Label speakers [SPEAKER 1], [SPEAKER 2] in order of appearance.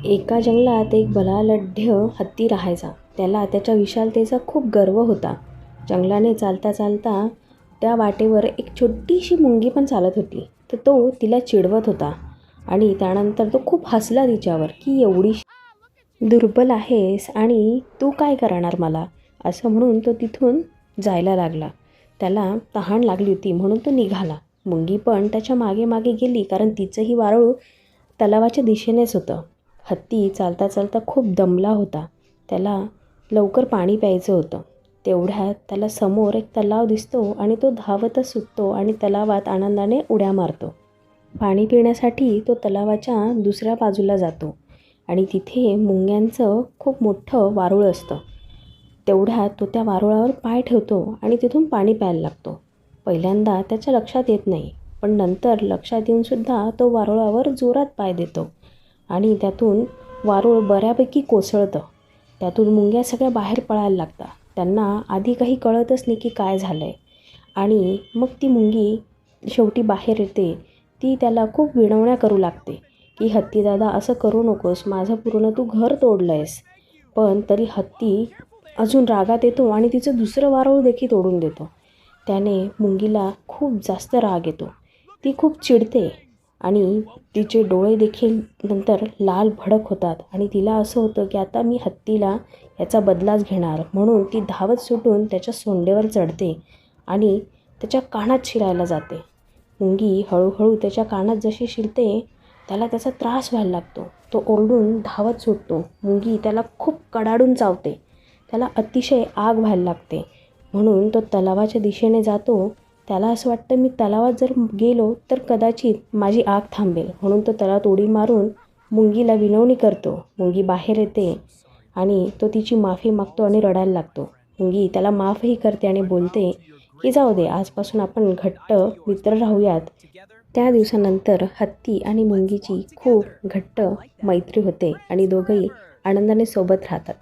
[SPEAKER 1] एका जंगलात एक बलाढ्य हत्ती राहायचा. त्याला त्याच्या विशालतेचा खूप गर्व होता. जंगलाने चालता चालता त्या वाटेवर एक छोटीशी मुंगी पण चालत होती. तर तो तिला चिडवत होता आणि त्यानंतर तो खूप हसला तिच्यावर की एवढी दुर्बल आहेस आणि तू काय करणार मला, असं म्हणून तो तिथून जायला लागला. त्याला तहान लागली होती म्हणून तो निघाला. मुंगी पण त्याच्या मागे मागे गेली, कारण तिचंही वारूळ तलावाच्या दिशेनेच होतं. हत्ती चालता चालता खूप दमला होता. त्याला लवकर पाणी प्यायचं होतं. तेवढ्यात त्याला समोर एक तलाव दिसतो आणि तो धावतच सुटतो आणि तलावात आनंदाने उड्या मारतो. पाणी पिण्यासाठी तो तलावाच्या दुसऱ्या बाजूला जातो आणि तिथे मुंग्यांचं खूप मोठं वारूळ असतं. तेवढ्यात तो त्या वारुळावर पाय ठेवतो आणि तिथून पाणी प्यायला लागतो. पहिल्यांदा त्याच्या लक्षात येत नाही, पण नंतर लक्षात येऊनसुद्धा तो वारुळावर जोरात पाय देतो आणि त्यातून वारूळ बऱ्यापैकी कोसळतं. त्यातून मुंग्या सगळ्या बाहेर पळायला लागतात. त्यांना आधी काही कळतच नाही की काय झालं आहे. आणि मग ती मुंगी शेवटी बाहेर येते. ती त्याला खूप विनवण्या करू लागते की हत्ती दादा, असं करू नकोस, माझं पूर्ण तू घर तोडलं आहेस. पण तरी हत्ती अजून रागात येतो आणि तिचं दुसरं वारूळ देखील तोडून देतो. त्याने मुंगीला खूप जास्त राग येतो. ती खूप चिडते आणि तिचे डोळे देखील नंतर लाल भडक होतात आणि तिला असं होतं की आता मी हत्तीला याचा बदलाच घेणार. म्हणून ती धावत सुटून त्याच्या सोंडेवर चढते आणि त्याच्या कानात शिरायला जाते. मुंगी हळूहळू त्याच्या कानात जशी शिरते त्याला त्याचा त्रास व्हायला लागतो. तो ओरडून धावत सुटतो. मुंगी त्याला खूप कडाडून चावते. त्याला अतिशय आग व्हायला लागते. म्हणून तो तलावाच्या दिशेने जातो. त्याला असं वाटतं मी तलावात जर गेलो तर कदाचित माझी आग थांबेल. म्हणून तो तलावात उडी मारून मुंगीला विनवणी करतो. मुंगी बाहेर येते आणि तो तिची माफी मागतो आणि रडायला लागतो. मुंगी त्याला माफही करते आणि बोलते की जाऊ दे, आजपासून आपण घट्ट मित्र राहूयात. त्या दिवसानंतर हत्ती आणि मुंगीची खूप घट्ट मैत्री होते आणि दोघंही आनंदाने सोबत राहतात.